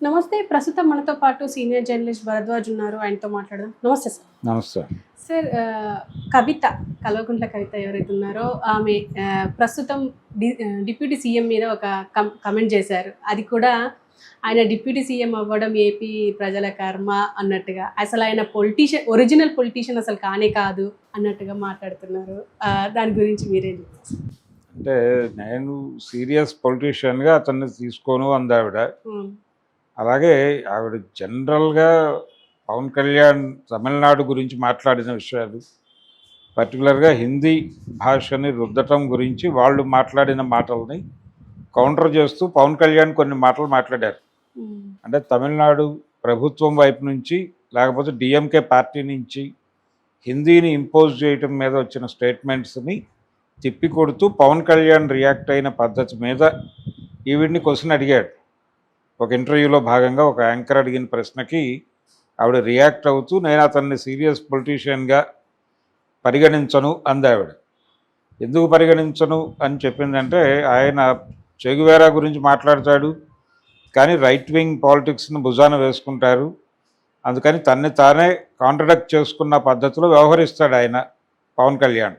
నమస్తే. ప్రస్తుతం మనతో పాటు సీనియర్ జర్నలిస్ట్ భరద్వాజ్ ఉన్నారు. ఆయనతో మాట్లాడదాం. నమస్తే సార్. నమస్తే. సార్ కవిత, కల్వకుంట్ల కవిత ఎవరైతే ఉన్నారో ఆమె ప్రస్తుతం డిప్యూటీ సీఎం మీద ఒక కమెంట్ చేశారు. అది కూడా ఆయన డిప్యూటీ సీఎం అవ్వడం ఏపీ ప్రజల కర్మ అన్నట్టుగా, అసలు ఆయన ఒరిజినల్ పొలిటీషియన్ అసలు కానే కాదు అన్నట్టుగా మాట్లాడుతున్నారు. దాని గురించి మీరేం చెప్తారు? అంటే నేను సీరియస్ పొలిటీషియన్గా అతన్ని తీసుకోను అంది ఆవిడ. అలాగే ఆవిడ జనరల్గా పవన్ కళ్యాణ్ తమిళనాడు గురించి మాట్లాడిన విషయాలు, పర్టికులర్గా హిందీ భాషని రుద్దటం గురించి వాళ్ళు మాట్లాడిన మాటల్ని కౌంటర్ చేస్తూ పవన్ కళ్యాణ్ కొన్ని మాటలు మాట్లాడారు. అంటే తమిళనాడు ప్రభుత్వం వైపు నుంచి లేకపోతే డిఎంకే పార్టీ నుంచి హిందీని ఇంపోజ్ చేయటం మీద వచ్చిన స్టేట్మెంట్స్ని తిప్పికొడుతూ పవన్ కళ్యాణ్ రియాక్ట్ అయిన పద్ధతి మీద ఈవిడ్ని క్వశ్చన్ అడిగాడు. ఒక ఇంటర్వ్యూలో భాగంగా ఒక యాంకర్ అడిగిన ప్రశ్నకి ఆవిడ రియాక్ట్ అవుతూ నేను అతన్ని సీరియస్ పొలిటీషియన్గా పరిగణించను అంది ఆవిడ. ఎందుకు పరిగణించను అని చెప్పిందంటే, ఆయన చెగువేరా గురించి మాట్లాడతాడు కానీ రైట్ వింగ్ పాలిటిక్స్ని భుజాన వేసుకుంటారు, అందుకని తన్ని తానే కాంట్రడక్ట్ చేసుకున్న పద్ధతిలో వ్యవహరిస్తాడు ఆయన పవన్ కళ్యాణ్.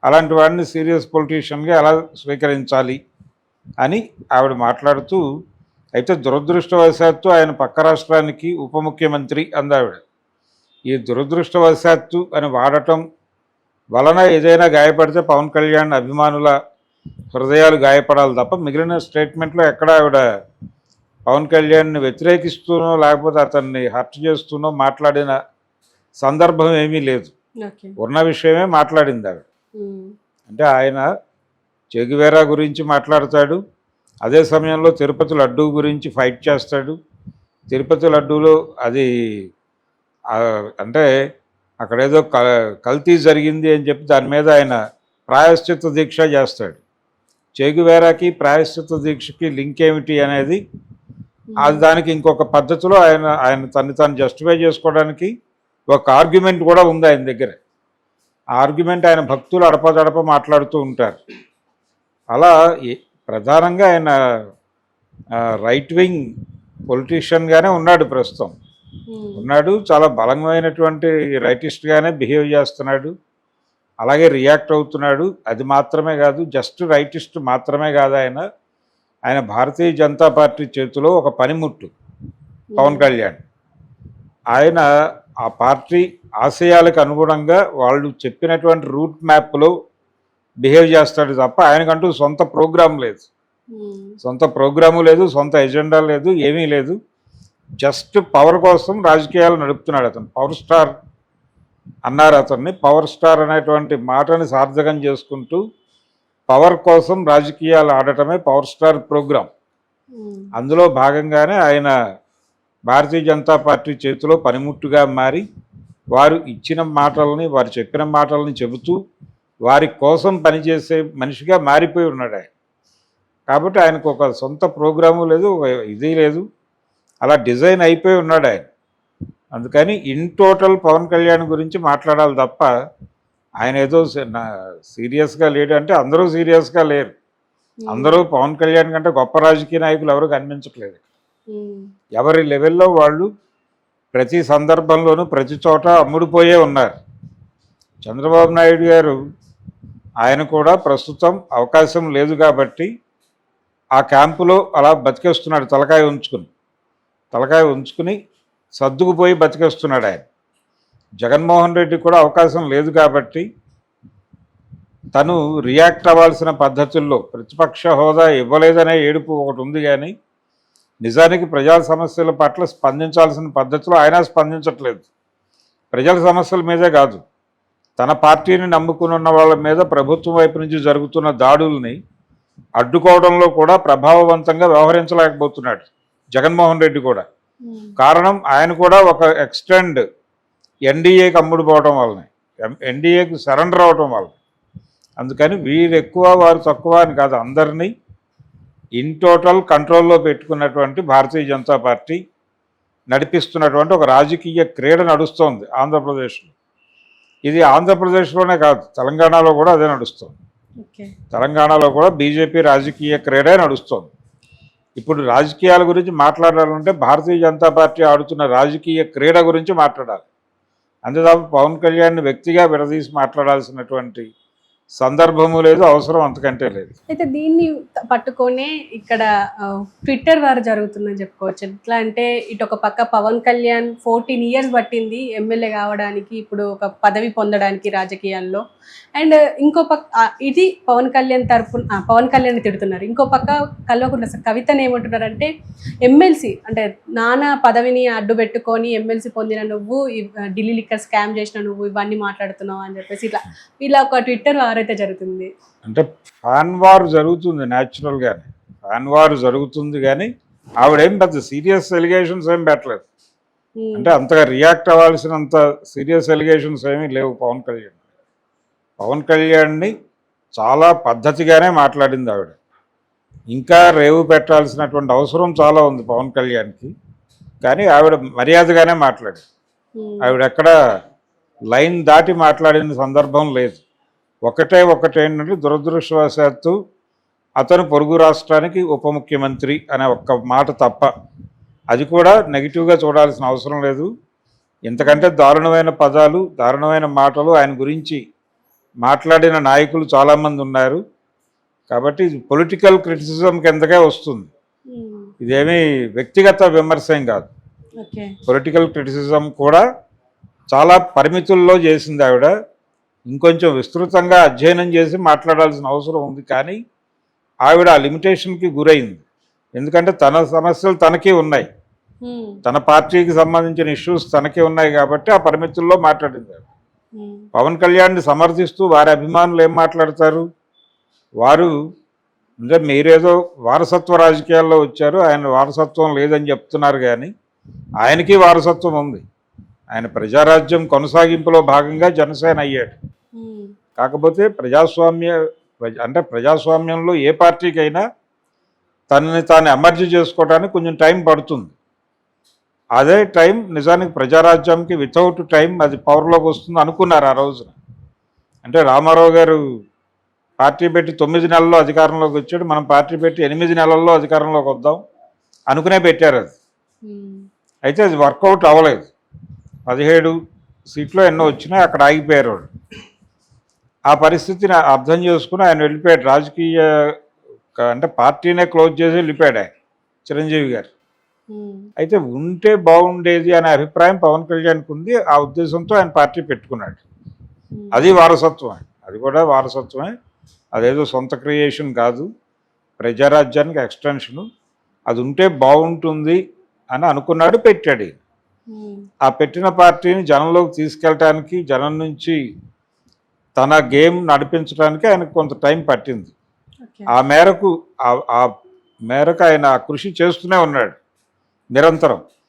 అలాంటి వాడిని సీరియస్ పొలిటీషియన్గా ఎలా స్వీకరించాలి అని ఆవిడ మాట్లాడుతూ, అయితే దురదృష్టవశాత్తు ఆయన పక్క రాష్ట్రానికి ఉప ముఖ్యమంత్రి అందావిడ. ఈ దురదృష్టవశాత్తు అని వాడటం వలన ఏదైనా గాయపడితే పవన్ కళ్యాణ్ అభిమానుల హృదయాలు గాయపడాలి తప్ప మిగిలిన స్టేట్మెంట్లో ఎక్కడ ఆవిడ పవన్ కళ్యాణ్ని వ్యతిరేకిస్తూనో లేకపోతే అతన్ని హర్ట్ చేస్తూనో మాట్లాడిన సందర్భం ఏమీ లేదు. ఉన్న విషయమే మాట్లాడింది ఆవిడ. అంటే ఆయన చెగువేరా గురించి మాట్లాడతాడు, అదే సమయంలో తిరుపతి లడ్డూ గురించి ఫైట్ చేస్తాడు. తిరుపతి లడ్డూలో అది అంటే అక్కడేదో కల్తీ జరిగింది అని చెప్పి దాని మీద ఆయన ప్రాయశ్చిత్త దీక్ష చేస్తాడు. చెగువేరాకి ప్రాయశ్చిత్త దీక్షకి లింక్ ఏమిటి అనేది అది దానికి ఇంకొక పద్ధతిలో ఆయన తను తాను జస్టిఫై చేసుకోవడానికి ఒక ఆర్గ్యుమెంట్ కూడా ఉంది ఆయన దగ్గర. ఆ ఆర్గ్యుమెంట్ ఆయన భక్తులు అడపదడప మాట్లాడుతూ ఉంటారు. అలా ప్రధానంగా ఆయన రైట్ వింగ్ పొలిటీషియన్గానే ఉన్నాడు, ప్రస్తుతం ఉన్నాడు. చాలా బలమైనటువంటి రైటిస్ట్గానే బిహేవ్ చేస్తున్నాడు, అలాగే రియాక్ట్ అవుతున్నాడు. అది మాత్రమే కాదు, జస్ట్ రైటిస్ట్ మాత్రమే కాదు, ఆయన భారతీయ జనతా పార్టీ చేతిలో ఒక పనిముట్టు పవన్ కళ్యాణ్. ఆయన ఆ పార్టీ ఆశయాలకు అనుగుణంగా వాళ్ళు చెప్పినటువంటి రూట్ మ్యాప్లో బిహేవ్ చేస్తాడు తప్ప ఆయనకంటూ సొంత ప్రోగ్రాం లేదు, సొంత ఎజెండా లేదు, ఏమీ లేదు. జస్ట్ పవర్ కోసం రాజకీయాలు నడుపుతున్నాడు. అతను పవర్ స్టార్ అన్నారు అతన్ని. పవర్ స్టార్ అనేటువంటి మాటని సార్థకం చేసుకుంటూ పవర్ కోసం రాజకీయాలు ఆడటమే పవర్ స్టార్ ప్రోగ్రాం. అందులో భాగంగానే ఆయన భారతీయ జనతా పార్టీ చేతిలో పనిముట్టుగా మారి వారు ఇచ్చిన మాటలని, వారు చెప్పిన మాటలని చెబుతూ వారి కోసం పనిచేసే మనిషిగా మారిపోయి ఉన్నాడు ఆయన. కాబట్టి ఆయనకు ఒక సొంత ప్రోగ్రాము లేదు, ఇది లేదు, అలా డిజైన్ అయిపోయి ఉన్నాడు ఆయన. అందుకని ఇన్ టోటల్ పవన్ కళ్యాణ్ గురించి మాట్లాడాలి తప్ప ఆయన ఏదో సీరియస్గా లేడు అంటే అందరూ సీరియస్గా లేరు. అందరూ పవన్ కళ్యాణ్ కంటే గొప్ప రాజకీయ నాయకులు ఎవరు కనిపించట్లేదు. ఎవరి లెవెల్లో వాళ్ళు ప్రతి సందర్భంలోనూ ప్రతి చోట అమ్ముడుపోయే ఉన్నారు. చంద్రబాబు నాయుడు గారు ఆయన కూడా ప్రస్తుతం అవకాశం లేదు కాబట్టి ఆ క్యాంపులో అలా బతికేస్తున్నాడు, తలకాయ ఉంచుకుని సర్దుకుపోయి బతికేస్తున్నాడు ఆయన. జగన్మోహన్ రెడ్డి కూడా అవకాశం లేదు కాబట్టి తను రియాక్ట్ అవ్వాల్సిన పద్ధతుల్లో ప్రతిపక్ష హోదా ఇవ్వలేదనే ఏడుపు ఒకటి ఉంది, కానీ నిజానికి ప్రజా సమస్యల పట్ల స్పందించాల్సిన పద్ధతిలో ఆయన స్పందించట్లేదు. ప్రజల సమస్యల మీదే కాదు, తన పార్టీని నమ్ముకుని ఉన్న వాళ్ళ మీద ప్రభుత్వం వైపు నుంచి జరుగుతున్న దాడుల్ని అడ్డుకోవడంలో కూడా ప్రభావవంతంగా వ్యవహరించలేకపోతున్నాడు జగన్మోహన్ రెడ్డి కూడా. కారణం ఆయన కూడా ఒక ఎక్స్టెండ్ ఎన్డీఏకి అమ్ముడు పోవడం వల్లనే, ఎన్డీఏకి సరెండర్ అవడం వల్ల. అందుకని వీరు ఎక్కువ వారు తక్కువ అని కాదు, అందరినీ ఇన్ టోటల్ కంట్రోల్లో పెట్టుకున్నటువంటి భారతీయ జనతా పార్టీ నడిపిస్తున్నటువంటి ఒక రాజకీయ క్రీడ నడుస్తోంది ఆంధ్రప్రదేశ్లో. ఇది ఆంధ్రప్రదేశ్లోనే కాదు, తెలంగాణలో కూడా అదే నడుస్తుంది. తెలంగాణలో కూడా బీజేపీ రాజకీయ క్రీడే నడుస్తోంది. ఇప్పుడు రాజకీయాల గురించి మాట్లాడాలంటే భారతీయ జనతా పార్టీ ఆడుతున్న రాజకీయ క్రీడ గురించి మాట్లాడాలి. అంతే తప్ప పవన్ కళ్యాణ్ వ్యక్తిగా విడదీసి మాట్లాడాల్సినటువంటి సందర్భము లేదు, అవసరం అంతకంటే లేదు. అయితే దీన్ని పట్టుకొనే ఇక్కడ ట్విట్టర్ వారు జరుగుతుందని చెప్పుకోవచ్చు. ఎట్లా అంటే ఇటు ఒక పక్క పవన్ కళ్యాణ్ 14 ఇయర్స్ పట్టింది ఎమ్మెల్యే కావడానికి, ఇప్పుడు ఒక పదవి పొందడానికి రాజకీయాల్లో. అండ్ ఇంకో పక్క ఇది పవన్ కళ్యాణ్ తరపున పవన్ కళ్యాణ్ తిడుతున్నారు. ఇంకో పక్క కల్వకుంట్ల కవితను ఏమంటున్నారంటే ఎమ్మెల్సీ అంటే నానా పదవిని అడ్డు పెట్టుకొని ఎమ్మెల్సీ పొందిన నువ్వు, ఢిల్లీ లిక్కర్ స్కామ్ చేసిన నువ్వు, ఇవన్నీ మాట్లాడుతున్నావు అని చెప్పేసి ఇలా ఒక ట్విట్టర్ వారైతే జరుగుతుంది. అంటే ఫ్యాన్ వార్ జరుగుతుంది న్యాచురల్గానే, ఫ్యాన్ వార్ జరుగుతుంది కానీ ఆవిడేం పెద్ద సీరియస్ ఎలిగేషన్స్ ఏం పెట్టలేదు. అంటే అంతగా రియాక్ట్ అవ్వాల్సినంత సీరియస్ ఎలిగేషన్స్ ఏమీ లేవు పవన్ కళ్యాణ్ని చాలా పద్ధతిగానే మాట్లాడింది ఆవిడ. ఇంకా రేవు పెట్టాల్సినటువంటి అవసరం చాలా ఉంది పవన్ కళ్యాణ్కి, కానీ ఆవిడ మర్యాదగానే మాట్లాడింది. ఆవిడ ఎక్కడ లైన్ దాటి మాట్లాడిన సందర్భం లేదు. ఒకటేంటంటే దురదృష్టవశాత్తు అతను పొరుగు రాష్ట్రానికి ఉప ముఖ్యమంత్రి అనే ఒక్క మాట తప్ప, అది కూడా నెగిటివ్గా చూడాల్సిన అవసరం లేదు. ఇంతకంటే దారుణమైన పదాలు, దారుణమైన మాటలు ఆయన గురించి మాట్లాడిన నాయకులు చాలామంది ఉన్నారు. కాబట్టి ఇది పొలిటికల్ క్రిటిసిజం కిందకే వస్తుంది, ఇదేమీ వ్యక్తిగత విమర్శం కాదు. పొలిటికల్ క్రిటిసిజం కూడా చాలా పరిమితుల్లో చేసింది ఆవిడ. ఇంకొంచెం విస్తృతంగా అధ్యయనం చేసి మాట్లాడాల్సిన అవసరం ఉంది, కానీ ఆవిడ ఆ లిమిటేషన్కి గురైంది. ఎందుకంటే తన సమస్యలు తనకే ఉన్నాయి, తన పార్టీకి సంబంధించిన ఇష్యూస్ తనకే ఉన్నాయి కాబట్టి ఆ పరిమితుల్లో మాట్లాడింది. పవన్ కళ్యాణ్ని సమర్థిస్తూ వారి అభిమానులు ఏం మాట్లాడతారు? వారు అంటే మీరేదో వారసత్వ రాజకీయాల్లో వచ్చారు, ఆయన వారసత్వం లేదని చెప్తున్నారు, కానీ ఆయనకి వారసత్వం ఉంది. ఆయన ప్రజారాజ్యం కొనసాగింపులో భాగంగా జనసేన అయ్యాడు. కాకపోతే ప్రజాస్వామ్యంలో ఏ పార్టీకైనా తనని తాను ఎమర్జీ చేసుకోవడానికి కొంచెం టైం పడుతుంది. అదే టైం నిజానికి ప్రజారాజ్యంకి వితౌట్ టైం అది పవర్లోకి వస్తుంది అనుకున్నారు ఆ రోజున. అంటే రామారావు గారు పార్టీ పెట్టి 9 నెలల్లో అధికారంలోకి వచ్చాడు, మనం పార్టీ పెట్టి 8 నెలల్లో అధికారంలోకి వద్దాం అనుకునే పెట్టారు అది. అయితే అది వర్కౌట్ అవ్వలేదు. 17 సీట్లో ఎన్నో వచ్చినాయి, అక్కడ ఆగిపోయారు వాళ్ళు. ఆ పరిస్థితిని అర్థం చేసుకుని ఆయన వెళ్ళిపోయాడు. రాజకీయ అంటే పార్టీనే క్లోజ్ చేసి వెళ్ళిపోయాడు ఆయన, చిరంజీవి గారు. అయితే ఉంటే బాగుండేది అనే అభిప్రాయం పవన్ కళ్యాణ్కి ఉంది. ఆ ఉద్దేశంతో ఆయన పార్టీ పెట్టుకున్నాడు. అది వారసత్వం, అది కూడా వారసత్వమే. అదేదో సొంత క్రియేషన్ కాదు, ప్రజారాజ్యానికి ఎక్స్టెన్షను. అది ఉంటే బాగుంటుంది అని అనుకున్నాడు, పెట్టాడు. ఆ పెట్టిన పార్టీని జనంలోకి తీసుకెళ్ళటానికి, జనం నుంచి తన గేమ్ నడిపించడానికి ఆయనకు కొంత టైం పట్టింది. ఆ మేరకు ఆయన కృషి చేస్తూనే ఉన్నాడు నిరంతరం.